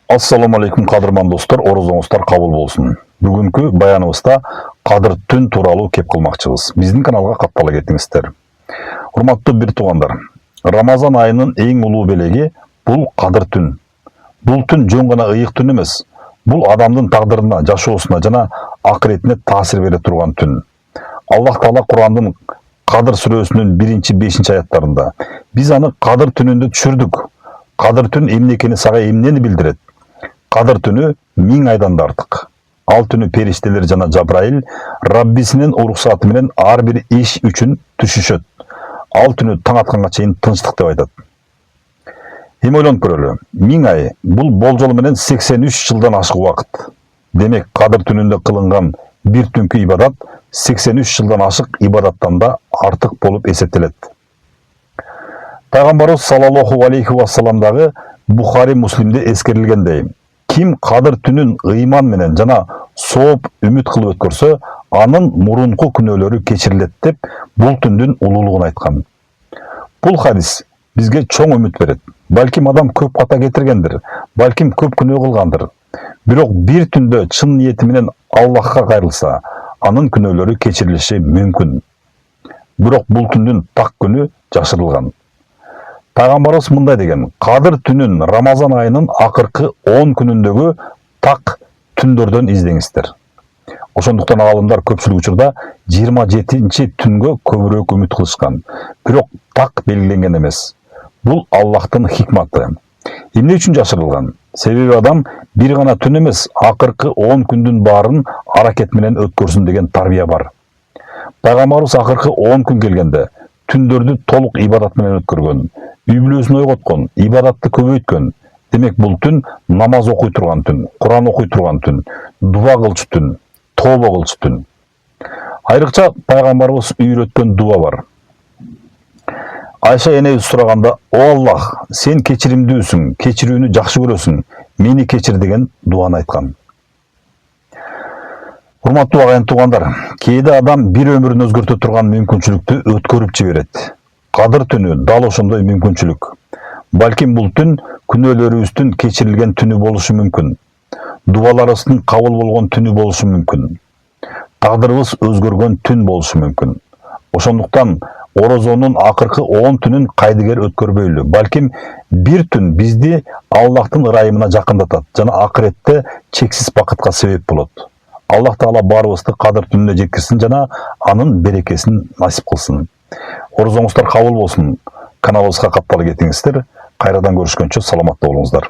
Assalamu алейкум қадырман достар, оразаңыздар қабыл болсын. Бүгінгі баянымызда қадір түн туралы кеп қылмақчыбыз. Біздің каналға қаттала кетіңіздер. Құрметті бір туғандар, Рамазан айының ең ұлы белегі бұл қадір түн. Бұл түн жөн ғана ыйык түн емес. Бұл адамдың тағдырына, жашоосуна жана акыретине таасир бере турган түн. Аллах Таала Курандын Кадыр сүрөсүнүн 1-5 аяттарында биз аны Кадыр түнүндө түшүрдүк. Кадыр түн эмне экени сага эмнени билдирет? Кадыр түнү 1000 айдан да артык. Ал түнү периштелер жана Жабраил Раббисинин уруксаты менен ар бир иш үчүн түшүшөт. Ал түнү таң атканга чейин тынчтык деп айтат. Эми ойлонуп көрөлү. 1000 ай бул болжол менен 83 жылдан ашык убакыт. Демек, Кадыр түнүндө кылынган бир түнкү ибадат 83 жылдан ашык ибадаттан да артык болуп эсептелет. Пайгамбарыбыз саллаллаху алейхи вассаламдагы Бухари Муслимде эскерилгендей, ким Кадыр түнүн ыйман менен жана сооп үмүт кылып өткөрсө, анын мурунку күнөөлөрү кечирилет деп бул түндүн улуулугун айткан. Бул хадис бизге чоң үмүт берет. Балким адам көп ката кетиргендир, балким көп күнөө кылгандыр. Бирок бир түндө чын ниети менен Аллахка кайрылса, анын күнөөлөрү кечирилиши мүмкүн. Бирок бул түндүн так күнү жашырылган. Пайгамбарыбыз мындай деген: Кадыр түнүн Рамазан айынын акыркы 10 күнүндөгү так түндөрдөн издеңиздер. Ошондуктан аалымдар көпчүлүк учурда 27-нчи түнгө көбүрөөк үмүт кылышкан. Бирок так белгиленген эмес. Бул Аллахтын хикматы. Эмне үчүн жашырылган? Себеби адам бир гана түн эмес, акыркы 10 күндүн баарын аракет менен өткөрсүн деген тарбия бар. Пайгамбарыбыз акыркы 10 күн келгенде түндөрдү толук ибадат менен өткөргөн, үй бүлөсүн ойготкон, ибадатты көбөйткөн. Демек, бул түн намаз окуй турган түн, Куран окуй турган түн, дуа кылчу түн, тооба кылчу түн. Айрыкча пайгамбарыбыз үйрөткөн дуа бар. Айша энебиз сураганда: "О Аллах, сен кечиримдүүсүң, кечирүүнү жакшы көрөсүң, мени кечир" деген дуаны айткан. Урматтуу агайын туугандар, кээде адам бир өмүрүн өзгөртө турган мүмкүнчүлүктү өткөрүп жиберет. Кадыр түнү дал ошондой мүмкүнчүлүк. Балким бул түн күнөөлөрүбүздүн кечирилген түнү болушу мүмкүн. Дубаларыбыздын кабыл болгон түнү болушу мүмкүн. Тагдырыбыз өзгөргөн түн болушу мүмкүн. Ошондуктан Орозонун акыркы 10 түнүн кайдыгер өткөрбөйлү. Балким бир түн бизди Аллахтын ырайымына жакындатат жана акыретте чексиз бакытка себеп болот. Аллах Таала баарыбызды Кадыр түнүнө жеткирсин жана анын берекесин насип кылсын. Орозоңуздар кабыл болсун. Каналыбызга каттала кетиңиздер. Кайрадан көрүшкөнчө саламатта болуңуздар.